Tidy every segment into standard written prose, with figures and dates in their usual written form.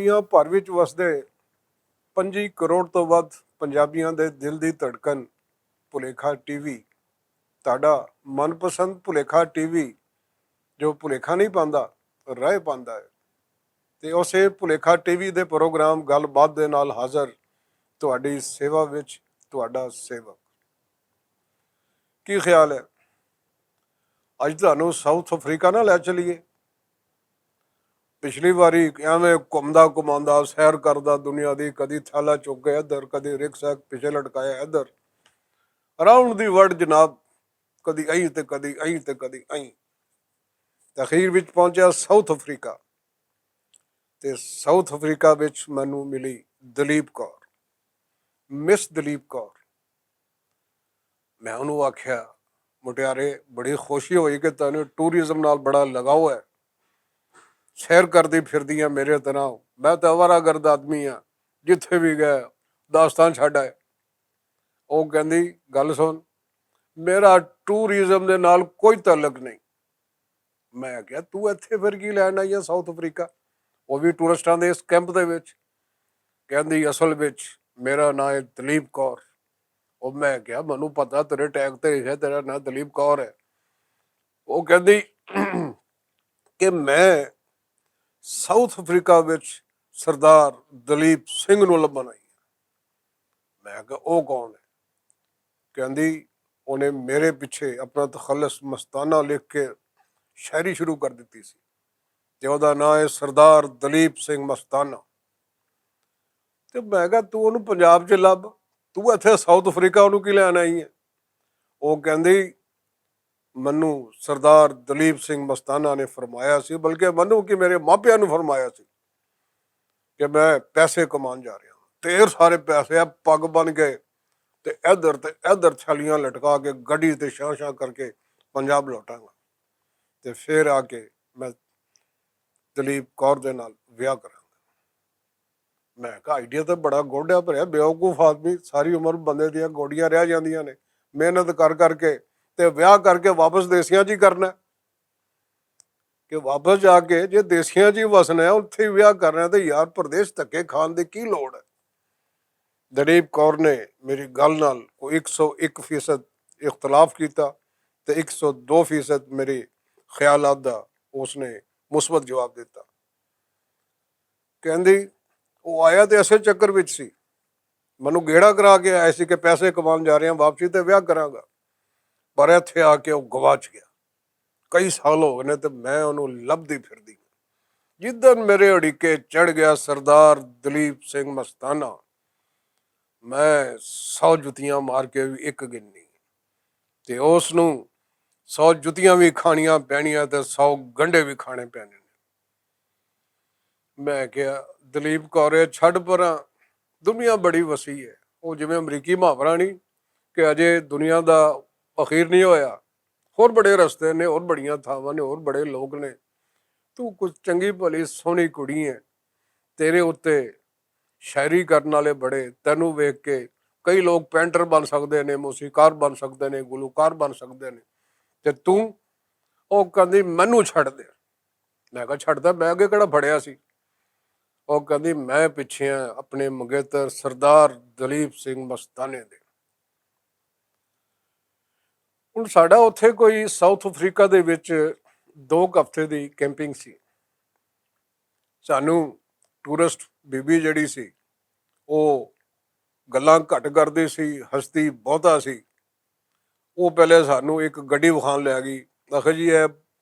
ਦੁਨੀਆ ਭਰ ਵਿੱਚ ਵਸਦੇ 25 ਕਰੋੜ ਤੋਂ ਵੱਧ ਪੰਜਾਬੀਆਂ ਦੇ ਦਿਲ ਦੀ ਧੜਕਣ ਭੁਲੇਖਾ ਟੀਵੀ, ਤੁਹਾਡਾ ਮਨਪਸੰਦ ਭੁਲੇਖਾ ਟੀਵੀ ਜੋ ਭੁਲੇਖਾ ਨਹੀਂ ਪਾਉਂਦਾ, ਰਾਹ ਪਾਉਂਦਾ ਹੈ। ਤੇ ਉਸੇ ਭੁਲੇਖਾ ਟੀਵੀ ਦੇ ਪ੍ਰੋਗਰਾਮ ਗੱਲਬਾਤ ਦੇ ਨਾਲ ਹਾਜ਼ਰ ਤੁਹਾਡੀ ਸੇਵਾ ਵਿੱਚ ਤੁਹਾਡਾ ਸੇਵਕ। ਕੀ ਖਿਆਲ ਹੈ, ਅੱਜ ਤੁਹਾਨੂੰ ਸਾਊਥ ਅਫਰੀਕਾ ਨਾ ਲੈ ਚਲੀਏ? ਪਿਛਲੀ ਵਾਰੀ ਐਵੇਂ ਘੁੰਮਦਾ ਘੁਮਾਉਂਦਾ ਸੈਰ ਕਰਦਾ ਦੁਨੀਆ ਦੀ, ਕਦੀ ਥੈਲਾ ਚੁੱਕ ਕੇ ਇੱਧਰ, ਕਦੀ ਰਿਕਸ਼ਾ ਪਿੱਛੇ ਲਟਕਾਇਆ ਇੱਧਰ, ਅਰਾਊਂਡ ਦੀ ਵਰਲਡ ਜਨਾਬ, ਕਦੀ ਅਹੀਂ ਤੇ ਕਦੀ ਅਹੀਂ ਤੇ ਕਦੀ ਅਹੀਂ। ਅਖੀਰ ਵਿੱਚ ਪਹੁੰਚਿਆ ਸਾਊਥ ਅਫਰੀਕਾ, ਤੇ ਸਾਊਥ ਅਫਰੀਕਾ ਵਿੱਚ ਮੈਨੂੰ ਮਿਲੀ ਦਲੀਪ ਕੌਰ, ਮਿਸ ਦਲੀਪ ਕੌਰ। ਮੈਂ ਉਹਨੂੰ ਆਖਿਆ, ਮੁਟਿਆਰੇ ਬੜੀ ਖੁਸ਼ੀ ਹੋਈ ਕਿ ਤੈਨੂੰ ਟੂਰਿਜ਼ਮ ਨਾਲ ਬੜਾ ਲਗਾਓ ਹੈ, ਸੈਰ ਕਰਦੀ ਫਿਰਦੀ ਆ ਮੇਰੇ ਤਰ੍ਹਾਂ। ਮੈਂ ਤਾਂ ਅਵਾਰਾਗਰਦ ਆਦਮੀ ਆ, ਜਿੱਥੇ ਵੀ ਗਏ ਦਾਸਤਾਨ ਛੱਡ ਆਏ। ਉਹ ਕਹਿੰਦੀ, ਗੱਲ ਸੁਣ, ਮੇਰਾ ਟੂਰਿਜ਼ਮ ਦੇ ਨਾਲ ਕੋਈ ਤਾਲੁਕ ਨਹੀਂ। ਮੈਂ ਕਿਹਾ, ਤੂੰ ਇੱਥੇ ਫਿਰ ਕੀ ਲੈਣ ਆਈ ਆ ਸਾਊਥ ਅਫਰੀਕਾ, ਉਹ ਵੀ ਟੂਰਿਸਟਾਂ ਦੇ ਇਸ ਕੈਂਪ ਦੇ ਵਿੱਚ? ਕਹਿੰਦੀ, ਅਸਲ ਵਿੱਚ ਮੇਰਾ ਨਾਂ ਹੈ ਦਲੀਪ ਕੌਰ। ਉਹ ਮੈਂ ਕਿਹਾ, ਮੈਨੂੰ ਪਤਾ ਤੇਰੇ ਟੈਗ ਤੇ ਲਿਖਿਆ ਤੇਰਾ ਨਾਂ ਦਲੀਪ ਕੌਰ ਹੈ। ਉਹ ਕਹਿੰਦੀ ਕਿ ਮੈਂ ਸਾਊਥ ਅਫਰੀਕਾ ਵਿੱਚ ਸਰਦਾਰ ਦਲੀਪ ਸਿੰਘ ਨੂੰ ਲੱਭਣ ਆਈ। ਮੈਂ ਕਿਹਾ, ਉਹ ਕੌਣ ਹੈ? ਕਹਿੰਦੀ, ਉਹਨੇ ਮੇਰੇ ਪਿੱਛੇ ਆਪਣਾ ਤਖੱਲਸ ਮਸਤਾਨਾ ਲਿਖ ਕੇ ਸ਼ਾਇਰੀ ਸ਼ੁਰੂ ਕਰ ਦਿੱਤੀ ਸੀ, ਤੇ ਉਹਦਾ ਨਾਂ ਹੈ ਸਰਦਾਰ ਦਲੀਪ ਸਿੰਘ ਮਸਤਾਨਾ। ਤੇ ਮੈਂ ਕਿਹਾ, ਤੂੰ ਉਹਨੂੰ ਪੰਜਾਬ 'ਚ ਲੱਭ, ਤੂੰ ਇੱਥੇ ਸਾਊਥ ਅਫਰੀਕਾ ਉਹਨੂੰ ਕੀ ਲੈਣ ਆਈ ਹੈ? ਉਹ ਕਹਿੰਦੀ, ਮੈਨੂੰ ਸਰਦਾਰ ਦਲੀਪ ਸਿੰਘ ਮਸਤਾਨਾ ਨੇ ਫਰਮਾਇਆ ਸੀ, ਬਲਕਿ ਮੈਨੂੰ ਕਿ ਮੇਰੇ ਮਾਪਿਆਂ ਨੂੰ ਫਰਮਾਇਆ ਸੀ ਕਿ ਮੈਂ ਪੈਸੇ ਕਮਾਉਣ ਜਾ ਰਿਹਾ, ਢੇਰ ਸਾਰੇ ਪੈਸੇ ਆ, ਪੱਗ ਬਣ ਗਏ ਤੇ ਇੱਧਰ ਛਾਲੀਆਂ ਲਟਕਾ ਕੇ ਗੱਡੀ ਤੇ ਸ਼ਾਂ ਕਰਕੇ ਪੰਜਾਬ ਲੌਟਾਂਗਾ, ਤੇ ਫਿਰ ਆ ਕੇ ਮੈਂ ਦਲੀਪ ਕੌਰ ਦੇ ਨਾਲ ਵਿਆਹ ਕਰਾਂਗਾ। ਮੈਂ ਕਿਹਾ, ਆਈਡੀਆ ਤਾਂ ਬੜਾ ਗੋਡਿਆ ਭਰਿਆ, ਬੇਵਕੂਫ ਆਦਮੀ, ਸਾਰੀ ਉਮਰ ਬੰਦੇ ਦੀਆਂ ਗੋਡੀਆਂ ਰਹਿ ਜਾਂਦੀਆਂ ਨੇ, ਮਿਹਨਤ ਕਰ ਕਰਕੇ ਤੇ ਵਿਆਹ ਕਰਕੇ ਵਾਪਸ ਦੇਸੀਆਂ 'ਚ ਹੀ ਕਰਨਾ, ਕਿ ਵਾਪਸ ਜਾ ਕੇ ਜੇ ਦੇਸੀਆਂ 'ਚ ਹੀ ਵਸਣਾ ਹੈ, ਉੱਥੇ ਹੀ ਵਿਆਹ ਕਰਨਾ, ਤੇ ਯਾਰ ਪ੍ਰਦੇਸ਼ ਧੱਕੇ ਖਾਣ ਦੀ ਕੀ ਲੋੜ ਹੈ? ਦਲੀਪ ਕੌਰ ਨੇ ਮੇਰੀ ਗੱਲ ਨਾਲ ਕੋਈ 101% ਇਖਤਲਾਫ ਕੀਤਾ, ਤੇ 102% ਮੇਰੇ ਖਿਆਲਾਤ ਦਾ ਉਸਨੇ ਮੁਸਬਤ ਜਵਾਬ ਦਿੱਤਾ। ਕਹਿੰਦੀ, ਉਹ ਆਇਆ ਤੇ ਐਸੇ ਚੱਕਰ ਵਿੱਚ ਸੀ, ਮੈਨੂੰ ਗੇੜਾ ਕਰਾ ਕੇ ਆਇਆ ਸੀ ਕਿ ਪੈਸੇ ਕਮਾਉਣ ਜਾ ਰਿਹਾ, ਵਾਪਸੀ ਤੇ ਵਿਆਹ ਕਰਾਂਗਾ, ਪਰ ਇੱਥੇ ਆ ਕੇ ਉਹ ਗਵਾਚ ਗਿਆ। ਕਈ ਸਾਲ ਹੋ ਗਏ ਨੇ ਤੇ ਮੈਂ ਉਹਨੂੰ ਲੱਭਦੀ ਫਿਰਦੀ। ਜਿੱਦਣ ਮੇਰੇ ਅੜਿੱਕੇ ਚੜ ਗਿਆ ਸਰਦਾਰ ਦਲੀਪ ਸਿੰਘ ਮਸਤਾਨਾ, ਮੈਂ 100 ਜੁੱਤੀਆਂ ਮਾਰ ਕੇ ਵੀ ਇੱਕ ਗਿਣਨੀ, ਤੇ ਉਸ ਨੂੰ 100 ਜੁੱਤੀਆਂ ਵੀ ਖਾਣੀਆਂ ਪੈਣੀਆਂ ਤੇ 100 ਗੰਢੇ ਵੀ ਖਾਣੇ ਪੈਣੇ। ਮੈਂ ਕਿਹਾ, ਦਲੀਪ ਕੌਰ ਛੱਡ ਪਰਾਂ, ਦੁਨੀਆ ਬੜੀ ਵਸੀ ਹੈ। ਉਹ ਜਿਵੇਂ ਅਮਰੀਕੀ ਮੁਹਾਵਰਾ ਨਹੀਂ ਕਿ ਅਜੇ ਦੁਨੀਆ ਦਾ ਅਖੀਰ ਨਹੀਂ ਹੋਇਆ, ਹੋਰ ਬੜੇ ਰਸਤੇ ਨੇ, ਹੋਰ ਬੜੀਆਂ ਥਾਵਾਂ ਨੇ, ਹੋਰ ਬੜੇ ਲੋਕ ਨੇ। ਤੂੰ ਕੁਝ ਚੰਗੀ ਭਲੀ ਸੋਹਣੀ ਕੁੜੀ ਹੈ, ਤੇਰੇ ਉੱਤੇ ਸ਼ਾਇਰੀ ਕਰਨ ਵਾਲੇ ਬੜੇ, ਤੈਨੂੰ ਵੇਖ ਕੇ ਕਈ ਲੋਕ ਪੈਂਟਰ ਬਣ ਸਕਦੇ ਨੇ, ਮੂਸੀਕਾਰ ਬਣ ਸਕਦੇ ਨੇ, ਗੁਲੂਕਾਰ ਬਣ ਸਕਦੇ ਨੇ, ਤੇ ਤੂੰ? ਉਹ ਕਹਿੰਦੀ, ਮੈਨੂੰ ਛੱਡ ਦੇ। ਮੈਂ ਕਿਹਾ, ਛੱਡਦਾ, ਮੈਂ ਅੱਗੇ ਕਿਹੜਾ ਫੜਿਆ ਸੀ? ਉਹ ਕਹਿੰਦੀ, ਮੈਂ ਪਿੱਛੇ ਆ ਆਪਣੇ ਮੰਗੇਤਰ ਸਰਦਾਰ ਦਲੀਪ ਸਿੰਘ ਮਸਤਾਨੇ ਦੇ। ਹੁਣ ਸਾਡਾ ਉੱਥੇ ਕੋਈ ਸਾਊਥ ਅਫਰੀਕਾ ਦੇ ਵਿੱਚ 2 ਹਫ਼ਤੇ ਦੀ ਕੈਂਪਿੰਗ ਸੀ। ਸਾਨੂੰ ਟੂਰਿਸਟ ਬੀਬੀ ਜਿਹੜੀ ਸੀ, ਉਹ ਗੱਲਾਂ ਘੱਟ ਕਰਦੀ ਸੀ, ਹਸਤੀ ਬਹੁਤਾ ਸੀ। ਉਹ ਪਹਿਲੇ ਸਾਨੂੰ ਇੱਕ ਗੱਡੀ ਵਿਖਾਉਣ ਲੈ ਗਈ, ਆਖਿਆ ਜੀ ਇਹ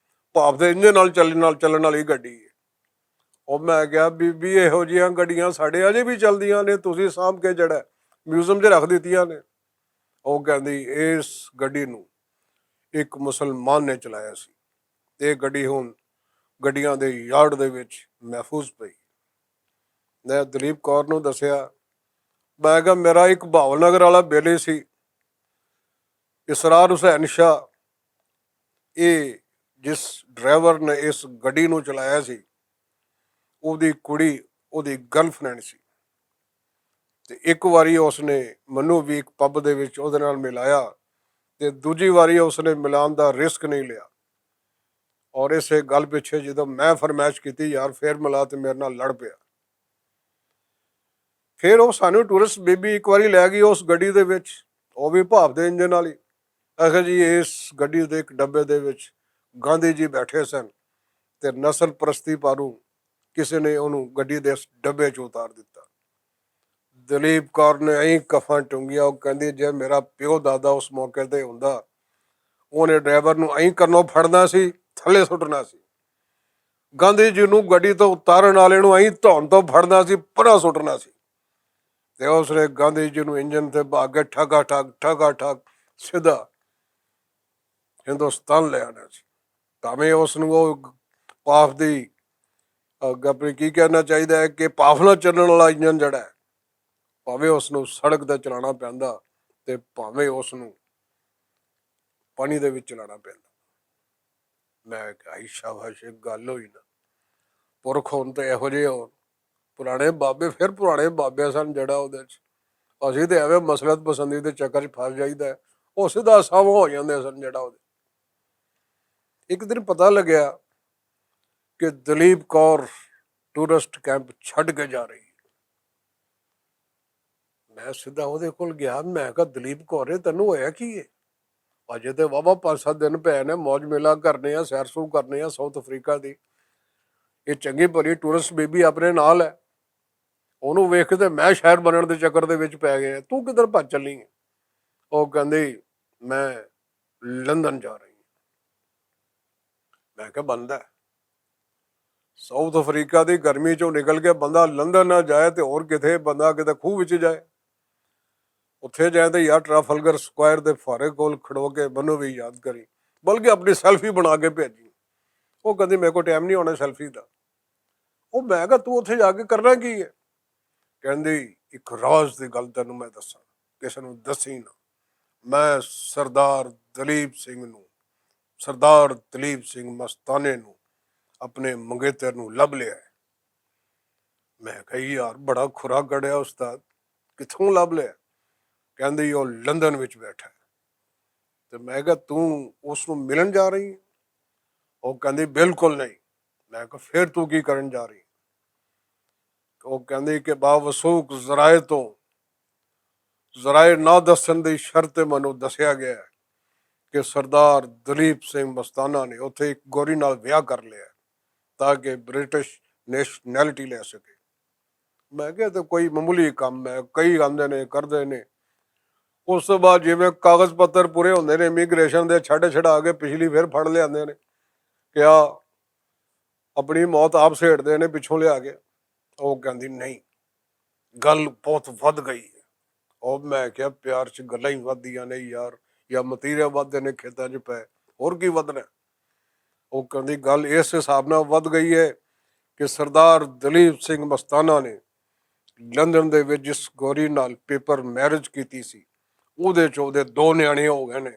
ਭਾਫ ਦੇ ਇੰਜਨ ਨਾਲ ਚੱਲਣ ਵਾਲੀ ਗੱਡੀ ਹੈ। ਉਹ ਮੈਂ ਕਿਹਾ, ਬੀਬੀ ਇਹੋ ਜਿਹੀਆਂ ਗੱਡੀਆਂ ਸਾਡੇ ਅਜੇ ਵੀ ਚੱਲਦੀਆਂ ਨੇ, ਤੁਸੀਂ ਸਾਂਭ ਕੇ ਜਿਹੜਾ ਮਿਊਜ਼ੀਅਮ 'ਚ ਰੱਖ ਦਿੱਤੀਆਂ ਨੇ। ਉਹ ਕਹਿੰਦੀ, ਇਸ ਗੱਡੀ ਨੂੰ ਇੱਕ ਮੁਸਲਮਾਨ ਨੇ ਚਲਾਇਆ ਸੀ, ਤੇ ਇਹ ਗੱਡੀ ਹੁਣ ਗੱਡੀਆਂ ਦੇ ਯਾਰਡ ਦੇ ਵਿੱਚ ਮਹਿਫੂਜ਼ ਪਈ। ਮੈਂ ਦਲੀਪ ਕੌਰ ਨੂੰ ਦੱਸਿਆ, ਮੈਂ ਕਿਹਾ, ਮੇਰਾ ਇੱਕ ਭਾਵਨਗਰ ਵਾਲਾ ਬੇਲੀ ਸੀ, ਇਸਰਾਰ ਹੁਸੈਨ ਸ਼ਾਹ, ਇਹ ਜਿਸ ਡਰਾਈਵਰ ਨੇ ਇਸ ਗੱਡੀ ਨੂੰ ਚਲਾਇਆ ਸੀ, ਉਹਦੀ ਕੁੜੀ ਉਹਦੀ ਗਰਲਫਰੈਂਡ ਸੀ। ਤੇ ਇੱਕ ਵਾਰੀ ਉਸਨੇ ਮੈਨੂੰ ਵੀ ਇੱਕ ਪੱਬ ਦੇ ਵਿੱਚ ਉਹਦੇ ਨਾਲ ਮਿਲਾਇਆ, ਤੇ ਦੂਜੀ ਵਾਰੀ ਉਸਨੇ ਮਿਲਾਉਣ ਦਾ ਰਿਸਕ ਨਹੀਂ ਲਿਆ, ਔਰ ਇਸੇ ਗੱਲ ਪਿੱਛੇ ਜਦੋਂ ਮੈਂ ਫਰਮਾਇਸ਼ ਕੀਤੀ, ਯਾਰ ਫੇਰ ਮਿਲਾ, ਤੇ ਮੇਰੇ ਨਾਲ ਲੜ ਪਿਆ। ਫਿਰ ਉਹ ਸਾਨੂੰ ਟੂਰਿਸਟ ਬੀਬੀ ਇੱਕ ਵਾਰੀ ਲੈ ਗਈ ਉਸ ਗੱਡੀ ਦੇ ਵਿੱਚ, ਉਹ ਵੀ ਭਾਫ ਦੇ ਇੰਜਨ ਵਾਲੀ। ਆਖਿਆ ਜੀ ਇਸ ਗੱਡੀ ਦੇ ਇੱਕ ਡੱਬੇ ਦੇ ਵਿੱਚ ਗਾਂਧੀ ਜੀ ਬੈਠੇ ਸਨ ਤੇ ਨਸਲ ਪ੍ਰਸਤੀ ਪਾਰੂ ਕਿਸੇ ਨੇ ਉਹਨੂੰ ਗੱਡੀ ਦੇ ਡੱਬੇ 'ਚ ਉਤਾਰ ਦਿੱਤਾ। ਦਲੀਪ ਕੌਰ ਨੇ ਐਂ ਕਫਾਂ ਟੁੰਗੀਆਂ। ਉਹ ਕਹਿੰਦੀ ਜੇ ਮੇਰਾ ਪਿਓ ਦਾਦਾ ਉਸ ਮੌਕੇ ਤੇ ਹੁੰਦਾ, ਉਹਨੇ ਡਰਾਈਵਰ ਨੂੰ ਐਂ ਕਰਨੋਂ ਫੜਨਾ ਸੀ, ਥੱਲੇ ਸੁੱਟਣਾ ਸੀ। ਗਾਂਧੀ ਜੀ ਨੂੰ ਗੱਡੀ ਤੋਂ ਉਤਾਰਨ ਵਾਲੇ ਨੂੰ ਐਂ ਧੌਣ ਤੋਂ ਫੜਨਾ ਸੀ, ਪਰਾਂ ਸੁੱਟਣਾ ਸੀ। ਤੇ ਉਸਨੇ ਗਾਂਧੀ ਜੀ ਨੂੰ ਇੰਜਨ ਤੇ ਪਾ ਕੇ ਠਗਾ ਠਗ ਸਿੱਧਾ ਹਿੰਦੁਸਤਾਨ ਲੈ ਆਣਾ ਸੀ। ਭਾਵੇਂ ਉਸ ਨੂੰ ਉਹ ਪਾਫ ਦੀ ਆਪਣੀ ਕੀ ਕਹਿਣਾ ਚਾਹੀਦਾ ਹੈ ਕਿ ਪਾਫ ਨਾਲ ਚੱਲਣ ਵਾਲਾ ਇੰਜਨ ਜਿਹੜਾ ਹੈ, ਭਾਵੇਂ ਉਸ ਨੂੰ ਸੜਕ ਤੇ ਚਲਾਉਣਾ ਪੈਂਦਾ ਤੇ ਭਾਵੇਂ ਉਸ ਨੂੰ ਪਾਣੀ ਦੇ ਵਿੱਚ ਚਲਾਉਣਾ ਪੈਂਦਾ। ਮੈਂ ਕਿਹਾ ਸ਼ਾਬਾਸ਼, ਗੱਲ ਹੋਈ ਨਾ। ਪੁਰਖ ਹੋਣ ਤੇ ਇਹੋ ਜਿਹੇ ਹੋਣ। ਪੁਰਾਣੇ ਬਾਬੇ ਫਿਰ ਪੁਰਾਣੇ ਬਾਬੇ ਸਨ ਜਿਹੜਾ ਉਹਦੇ 'ਚ। ਅਸੀਂ ਤੇ ਐਵੇਂ ਮਸਲਤ ਪਸੰਦੀ ਦੇ ਚੱਕਰ 'ਚ ਫਸ ਜਾਈਦਾ, ਉਹ ਸਿੱਧਾ ਸਾਵਾਂ ਹੋ ਜਾਂਦੇ ਸਨ ਜਿਹੜਾ ਉਹਦੇ। ਇੱਕ ਦਿਨ ਪਤਾ ਲੱਗਿਆ ਕਿ ਦਲੀਪ ਕੌਰ ਟੂਰਿਸਟ ਕੈਂਪ ਛੱਡ ਕੇ ਜਾ ਰਹੀ। ਮੈਂ ਸਿੱਧਾ ਉਹਦੇ ਕੋਲ ਗਿਆ। ਮੈਂ ਕਿਹਾ ਦਲੀਪ ਕੌਰ, ਤੈਨੂੰ ਹੋਇਆ ਕੀ ਹੈ? ਅਜੇ ਤੇ ਵਾਹਵਾ 5-7 ਦਿਨ ਪਏ ਨੇ, ਮੌਜ ਮੇਲਾ ਕਰਨੇ ਆ, ਸੈਰ ਸੂਰ ਕਰਨੇ ਆ ਸਾਊਥ ਅਫਰੀਕਾ ਦੀ। ਇਹ ਚੰਗੀ ਭਲੀ ਟੂਰਿਸਟ ਬੇਬੀ ਆਪਣੇ ਨਾਲ ਹੈ, ਉਹਨੂੰ ਵੇਖ ਕੇ ਤੇ ਮੈਂ ਸ਼ਹਿਰ ਬਣਨ ਦੇ ਚੱਕਰ ਦੇ ਵਿੱਚ ਪੈ ਗਿਆ। ਤੂੰ ਕਿੱਧਰ ਭੱਜ ਚੱਲੀ ਹੈ? ਉਹ ਕਹਿੰਦੀ ਮੈਂ ਲੰਦਨ ਜਾ ਰਹੀ। ਮੈਂ ਕਿਹਾ ਬੰਦਾ ਸਾਊਥ ਅਫਰੀਕਾ ਦੀ ਗਰਮੀ ਚੋਂ ਨਿਕਲ ਕੇ ਬੰਦਾ ਲੰਦਨ ਨਾ ਜਾਏ ਤੇ ਹੋਰ ਕਿਤੇ ਬੰਦਾ ਕਿਤੇ ਖੂਹ ਵਿੱਚ ਜਾਏ। ਉੱਥੇ ਜਾਏ ਤੇ ਯਾਰ ਟ੍ਰਾਫਲਗਰ ਸਕੁਆਇਰ ਦੇ ਫੁਹਾਰੇ ਕੋਲ ਖੜੋ ਕੇ ਮੈਨੂੰ ਵੀ ਯਾਦ ਕਰੀ, ਬਲਕਿ ਆਪਣੀ ਸੈਲਫੀ ਬਣਾ ਕੇ ਭੇਜੀ। ਉਹ ਕਹਿੰਦੀ ਮੇਰੇ ਕੋਲ ਟਾਈਮ ਨਹੀਂ ਹੋਣਾ ਸੈਲਫੀ ਦਾ। ਉਹ ਮੈਂ ਕਿਹਾ ਤੂੰ ਉੱਥੇ ਜਾ ਕੇ ਕਰਨਾ ਕੀ ਹੈ? ਕਹਿੰਦੀ ਇੱਕ ਰਾਜ਼ ਦੀ ਗੱਲ ਤੈਨੂੰ ਮੈਂ ਦੱਸਾਂ, ਕਿਸੇ ਨੂੰ ਦੱਸੀ ਨਾ। ਮੈਂ ਸਰਦਾਰ ਦਲੀਪ ਸਿੰਘ ਮਸਤਾਨੇ ਨੂੰ ਆਪਣੇ ਮੰਗੇਤਰ ਨੂੰ ਲੱਭ ਲਿਆ। ਮੈਂ ਕਿਹਾ ਯਾਰ ਬੜਾ ਖੁਰਾ ਕੜਿਆ ਉਸਤਾਦ, ਕਿੱਥੋਂ ਲੱਭ ਲਿਆ? ਕਹਿੰਦੀ ਉਹ ਲੰਦਨ ਵਿੱਚ ਬੈਠਾ। ਤੇ ਮੈਂ ਕਿਹਾ ਤੂੰ ਉਸ ਨੂੰ ਮਿਲਣ ਜਾ ਰਹੀ? ਉਹ ਕਹਿੰਦੀ ਬਿਲਕੁਲ ਨਹੀਂ। ਮੈਂ ਕਿਹਾ ਫਿਰ ਤੂੰ ਕੀ ਕਰਨ ਜਾ ਰਹੀ? ਉਹ ਕਹਿੰਦੀ ਕਿ ਬਾਵਸੂਕ ਜ਼ਰਾਏ ਨਾ ਦੱਸਣ ਦੀ ਸ਼ਰਤ ਮੈਨੂੰ ਦੱਸਿਆ ਗਿਆ ਕਿ ਸਰਦਾਰ ਦਲੀਪ ਸਿੰਘ ਮਸਤਾਨਾ ਨੇ ਉੱਥੇ ਇੱਕ ਗੋਰੀ ਨਾਲ ਵਿਆਹ ਕਰ ਲਿਆ ਤਾਂ ਕਿ ਬ੍ਰਿਟਿਸ਼ ਨੈਸ਼ਨੈਲਿਟੀ ਲੈ ਸਕੇ। ਮੈਂ ਕਿਹਾ ਤੇ ਕੋਈ ਮਾਮੂਲੀ ਕੰਮ ਹੈ, ਕਈ ਆਉਂਦੇ ਨੇ ਕਰਦੇ ਨੇ। ਉਸ ਤੋਂ ਬਾਅਦ ਜਿਵੇਂ ਕਾਗਜ਼ ਪੱਤਰ ਪੂਰੇ ਹੁੰਦੇ ਨੇ ਇਮੀਗ੍ਰੇਸ਼ਨ ਦੇ, ਛੜਾ ਕੇ ਪਿਛਲੀ ਫਿਰ ਫੜ ਲਿਆਉਂਦੇ ਨੇ ਕਿ ਆ ਆਪਣੀ ਮੌਤ ਆਪ ਸੇੜਦੇ ਨੇ ਪਿੱਛੋਂ ਲਿਆ ਕੇ। ਉਹ ਕਹਿੰਦੀ ਨਹੀਂ, ਗੱਲ ਬਹੁਤ ਵੱਧ ਗਈ ਹੈ। ਉਹ ਮੈਂ ਕਿਹਾ ਪਿਆਰ 'ਚ ਗੱਲਾਂ ਹੀ ਵੱਧਦੀਆਂ ਨੇ ਯਾਰ, ਜਾਂ ਮਤੀਰੇ ਵੱਧਦੇ ਨੇ ਖੇਤਾਂ 'ਚ ਪਏ, ਹੋਰ ਕੀ ਵੱਧਣਾ? ਉਹ ਕਹਿੰਦੀ ਗੱਲ ਇਸ ਹਿਸਾਬ ਨਾਲ ਵੱਧ ਗਈ ਹੈ ਕਿ ਸਰਦਾਰ ਦਲੀਪ ਸਿੰਘ ਮਸਤਾਨਾ ਨੇ ਲੰਦਨ ਦੇ ਵਿੱਚ ਜਿਸ ਗੋਰੀ ਨਾਲ ਪੇਪਰ ਮੈਰਿਜ ਕੀਤੀ ਸੀ ਉਹਦੇ 'ਚ ਉਹਦੇ 2 ਨਿਆਣੇ ਹੋ ਗਏ ਨੇ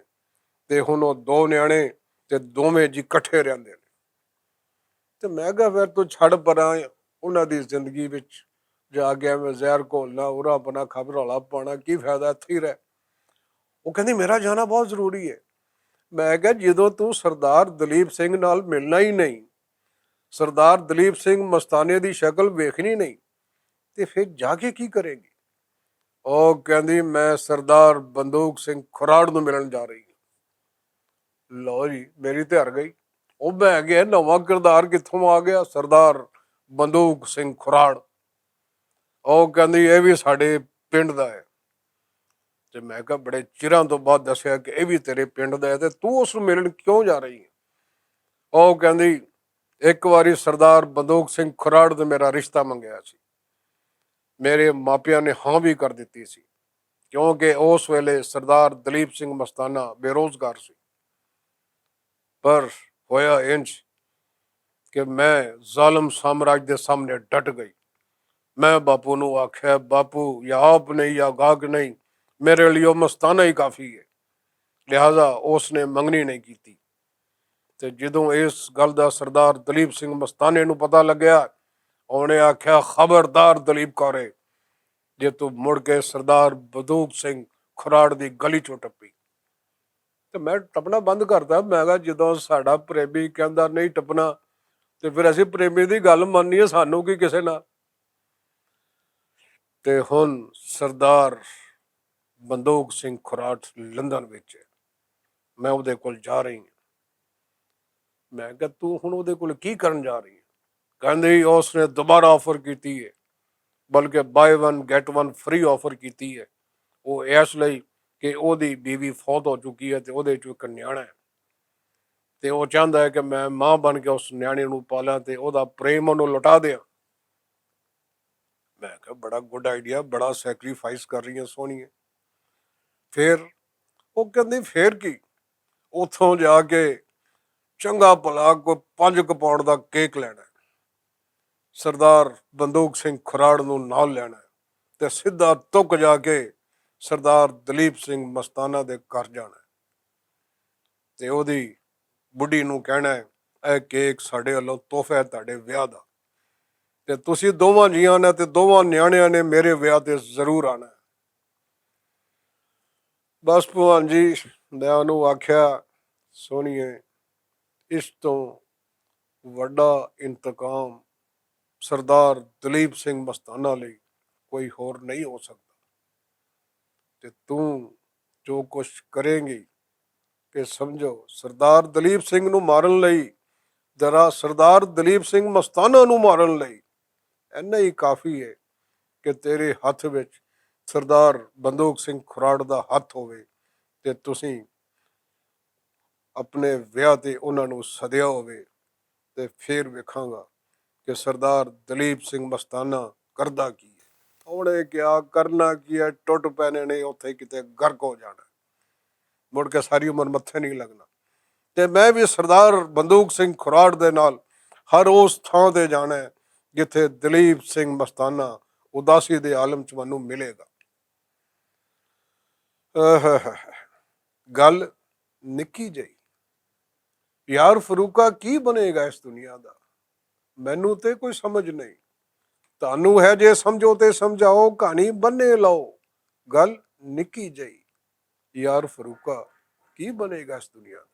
ਤੇ ਹੁਣ ਉਹ 2 ਨਿਆਣੇ ਤੇ ਦੋਵੇਂ ਜੀ ਇਕੱਠੇ ਰਹਿੰਦੇ ਨੇ। ਤੇ ਮੈਂ ਕਿਹਾ ਫਿਰ ਤੂੰ ਛੱਡ ਪਰਾਂ, ਉਹਨਾਂ ਦੀ ਜ਼ਿੰਦਗੀ ਵਿੱਚ ਜਾ ਕੇ ਐਵੇਂ ਜ਼ਹਿਰ ਘੋਲਣਾ, ਉਰਾ ਆਪਣਾ ਖਬਰੌਲਾ ਪਾਉਣਾ, ਕੀ ਫਾਇਦਾ, ਇੱਥੇ ਹੀ ਰਹਿ। ਉਹ ਕਹਿੰਦੀ ਮੇਰਾ ਜਾਣਾ ਬਹੁਤ ਜ਼ਰੂਰੀ ਹੈ। ਮੈਂ ਕਿਹਾ ਜਦੋਂ ਤੂੰ ਸਰਦਾਰ ਦਲੀਪ ਸਿੰਘ ਨਾਲ ਮਿਲਣਾ ਹੀ ਨਹੀਂ, ਸਰਦਾਰ ਦਲੀਪ ਸਿੰਘ ਮਸਤਾਨੇ ਦੀ ਸ਼ਕਲ ਵੇਖਣੀ ਨਹੀਂ, ਤੇ ਫਿਰ ਜਾ ਕੇ ਕੀ ਕਰੇਗੀ? ਉਹ ਕਹਿੰਦੀ ਮੈਂ ਸਰਦਾਰ ਬੰਦੂਕ ਸਿੰਘ ਖੁਰਾੜ ਨੂੰ ਮਿਲਣ ਜਾ ਰਹੀ ਹਾਂ। ਲਓ ਜੀ, ਮੇਰੀ ਤੇ ਹਰ ਗਈ। ਉਹ ਬਹਿ ਗਿਆ ਨਵਾਂ ਕਿਰਦਾਰ ਕਿੱਥੋਂ ਆ ਗਿਆ, ਸਰਦਾਰ ਬੰਦੂਕ ਸਿੰਘ ਖੁਰਾੜ। ਉਹ ਕਹਿੰਦੀ ਇਹ ਵੀ ਸਾਡੇ ਪਿੰਡ ਦਾ ਹੈ। ਤੇ ਮੈਂ ਕਿਹਾ ਬੜੇ ਚਿਰਾਂ ਤੋਂ ਬਾਅਦ ਦੱਸਿਆ ਕਿ ਇਹ ਵੀ ਤੇਰੇ ਪਿੰਡ ਦਾ ਹੈ, ਤੇ ਤੂੰ ਉਸ ਨੂੰ ਮਿਲਣ ਕਿਉਂ ਜਾ ਰਹੀ ਹੈ? ਉਹ ਕਹਿੰਦੀ ਇੱਕ ਵਾਰੀ ਸਰਦਾਰ ਬੰਦੂਕ ਸਿੰਘ ਖੁਰਾੜ ਨੇ ਮੇਰਾ ਰਿਸ਼ਤਾ ਮੰਗਿਆ ਸੀ, ਮੇਰੇ ਮਾਪਿਆਂ ਨੇ ਹਾਂ ਵੀ ਕਰ ਦਿੱਤੀ ਸੀ, ਕਿਉਂਕਿ ਉਸ ਵੇਲੇ ਸਰਦਾਰ ਦਲੀਪ ਸਿੰਘ ਮਸਤਾਨਾ ਬੇਰੋਜ਼ਗਾਰ ਸੀ। ਪਰ ਹੋਇਆ ਇੰਜ ਕਿ ਮੈਂ ਜ਼ਾਲਮ ਸਾਮਰਾਜ ਦੇ ਸਾਹਮਣੇ ਡਟ ਗਈ। ਮੈਂ ਬਾਪੂ ਨੂੰ ਆਖਿਆ ਬਾਪੂ ਜਾਂ ਆਪ ਨਹੀਂ ਜਾਂ ਗਾਹਕ ਨਹੀਂ, ਮੇਰੇ ਲਈ ਉਹ ਮਸਤਾਨਾ ਹੀ ਕਾਫੀ ਹੈ। ਲਿਹਾਜ਼ਾ ਉਸ ਨੇ ਮੰਗਣੀ ਨਹੀਂ ਕੀਤੀ। ਤੇ ਜਦੋਂ ਇਸ ਗੱਲ ਦਾ ਸਰਦਾਰ ਦਲੀਪ ਸਿੰਘ ਮਸਤਾਨੇ ਨੂੰ ਪਤਾ ਲੱਗਿਆ, ਉਹਨੇ ਆਖਿਆ ਖਬਰਦਾਰ ਦਲੀਪ ਕੌਰੇ, ਜੇ ਤੂੰ ਮੁੜ ਕੇ ਸਰਦਾਰ ਬੰਦੂਕ ਸਿੰਘ ਖੁਰਾੜ ਦੀ ਗਲੀ ਚੋਂ ਟੱਪੀ। ਤੇ ਮੈਂ ਟੱਪਣਾ ਬੰਦ ਕਰਤਾ। ਮੈਂ ਕਿਹਾ ਜਦੋਂ ਸਾਡਾ ਪ੍ਰੇਮੀ ਕਹਿੰਦਾ ਨਹੀਂ ਟੱਪਣਾ ਤੇ ਫਿਰ ਅਸੀਂ ਪ੍ਰੇਮੀ ਦੀ ਗੱਲ ਮੰਨਣੀ ਹੈ, ਸਾਨੂੰ ਕੀ ਕਿਸੇ ਨਾਲ। ਤੇ ਹੁਣ ਸਰਦਾਰ ਬੰਦੂਕ ਸਿੰਘ ਖੁਰਾਟ ਲੰਦਨ ਵਿੱਚ ਹੈ। ਮੈਂ ਉਹਦੇ ਕੋਲ ਜਾ ਰਹੀ ਹਾਂ। ਮੈਂ ਕਿਹਾ ਤੂੰ ਹੁਣ ਉਹਦੇ ਕੋਲ ਕੀ ਕਰਨ ਜਾ ਰਹੀ ਹੈ? ਕਹਿੰਦੀ ਉਸਨੇ ਦੁਬਾਰਾ ਆਫਰ ਕੀਤੀ ਹੈ, ਬਲਕਿ ਬਾਏ 1 ਗੈਟ 1 ਫ੍ਰੀ ਆਫਰ ਕੀਤੀ ਹੈ। ਉਹ ਇਸ ਲਈ ਕਿ ਉਹਦੀ ਬੀਵੀ ਫੌਤ ਹੋ ਚੁੱਕੀ ਹੈ ਤੇ ਉਹਦੇ ਚੋਂ ਇੱਕ ਨਿਆਣਾ ਹੈ, ਤੇ ਉਹ ਚਾਹੁੰਦਾ ਹੈ ਕਿ ਮੈਂ ਮਾਂ ਬਣ ਕੇ ਉਸ ਨਿਆਣੇ ਨੂੰ ਪਾਲਾਂ ਤੇ ਉਹਦਾ ਪ੍ਰੇਮ ਉਹਨੂੰ ਲੁਟਾ ਦਿਆਂ। ਮੈਂ ਕਿਹਾ ਬੜਾ ਗੁੱਡ ਆਈਡੀਆ, ਬੜਾ ਸੈਕਰੀਫਾਈਸ ਕਰ ਰਹੀ ਹੈ ਸੋਹਣੀਏ। ਫਿਰ ਉਹ ਕਹਿੰਦੀ ਫੇਰ ਕੀ, ਉੱਥੋਂ ਜਾ ਕੇ ਚੰਗਾ ਭਲਾ ਕੋਈ 5 ਪਾਉਂਡ ਦਾ ਕੇਕ ਲੈਣਾ, ਸਰਦਾਰ ਬੰਦੂਕ ਸਿੰਘ ਖੁਰਾੜ ਨੂੰ ਨਾਲ ਲੈਣਾ ਤੇ ਸਿੱਧਾ ਤੁੱਕ ਜਾ ਕੇ ਸਰਦਾਰ ਦਲੀਪ ਸਿੰਘ ਮਸਤਾਨਾ ਦੇ ਘਰ ਜਾਣਾ ਤੇ ਉਹਦੀ ਬੁੱਢੀ ਨੂੰ ਕਹਿਣਾ ਇਹ ਕੇਕ ਸਾਡੇ ਵੱਲੋਂ ਤੋਹਫਾ ਹੈ ਤੁਹਾਡੇ ਵਿਆਹ ਦਾ, ਤੇ ਤੁਸੀਂ ਦੋਵਾਂ ਜੀਆਂ ਨੇ ਤੇ ਦੋਵਾਂ ਨਿਆਣਿਆਂ ਨੇ ਮੇਰੇ ਵਿਆਹ ਤੇ ਜ਼ਰੂਰ ਆਣਾ। ਬਸ ਭਗਵਾਨ ਜੀ, ਮੈਂ ਉਹਨੂੰ ਆਖਿਆ ਸੋਹਣੀਏ, ਇਸ ਤੋਂ ਵੱਡਾ ਇੰਤਕਾਮ ਸਰਦਾਰ ਦਲੀਪ ਸਿੰਘ ਮਸਤਾਨਾ ਲਈ ਕੋਈ ਹੋਰ ਨਹੀਂ ਹੋ ਸਕਦਾ, ਤੇ ਤੂੰ ਜੋ ਕੁਛ ਕਰੇਂਗੀ ਕਿ ਸਮਝੋ ਸਰਦਾਰ ਦਲੀਪ ਸਿੰਘ ਨੂੰ ਮਾਰਨ ਲਈ, ਜਰਾ ਸਰਦਾਰ ਦਲੀਪ ਸਿੰਘ ਮਸਤਾਨਾ ਨੂੰ ਮਾਰਨ ਲਈ ਇੰਨਾ ਹੀ ਕਾਫੀ ਹੈ ਕਿ ਤੇਰੇ ਹੱਥ ਵਿੱਚ ਸਰਦਾਰ ਬੰਦੂਕ ਸਿੰਘ ਖੁਰਾੜ ਦਾ ਹੱਥ ਹੋਵੇ ਤੇ ਤੁਸੀਂ ਆਪਣੇ ਵਿਆਹ ਤੇ ਉਹਨਾਂ ਨੂੰ ਸੱਦਿਆ ਹੋਵੇ, ਤੇ ਫਿਰ ਵੇਖਾਂਗਾ ਕਿ ਸਰਦਾਰ ਦਲੀਪ ਸਿੰਘ ਮਸਤਾਨਾ ਕਰਦਾ ਕੀ ਹੈ। ਉਹਨੇ ਕਿਹਾ ਕਰਨਾ ਕੀ ਹੈ, ਟੁੱਟ ਪੈਣੇ ਨੇ ਉੱਥੇ ਕਿਤੇ ਗਰਕ ਹੋ ਜਾਣਾ, ਮੁੜ ਕੇ ਸਾਰੀ ਉਮਰ ਮੱਥੇ ਨਹੀਂ ਲੱਗਣਾ। ਤੇ ਮੈਂ ਵੀ ਸਰਦਾਰ ਬੰਦੂਕ ਸਿੰਘ ਖੁਰਾੜ ਦੇ ਨਾਲ ਹਰ ਉਸ ਥਾਂ ਤੇ ਜਾਣਾ ਹੈ ਜਿੱਥੇ ਦਲੀਪ ਸਿੰਘ ਮਸਤਾਨਾ ਉਦਾਸੀ ਦੇ ਆਲਮ ਚ ਮੈਨੂੰ ਮਿਲੇਗਾ। ਗੱਲ ਨਿੱਕੀ ਜਿਹੀ, ਯਾਰ ਫਰੂਕਾ ਕੀ ਬਣੇਗਾ ਇਸ ਦੁਨੀਆ ਦਾ, ਮੈਨੂੰ ਤੇ ਕੋਈ ਸਮਝ ਨਹੀਂ। ਤੁਹਾਨੂੰ ਹੈ ਜੇ ਸਮਝੋ ਤੇ ਸਮਝਾਓ, ਕਹਾਣੀ ਬੰਨੇ ਲਾਓ। ਗੱਲ ਨਿੱਕੀ ਜਿਹੀ, ਯਾਰ ਫਰੂਕਾ ਕੀ ਬਣੇਗਾ ਇਸ ਦੁਨੀਆ ਦਾ।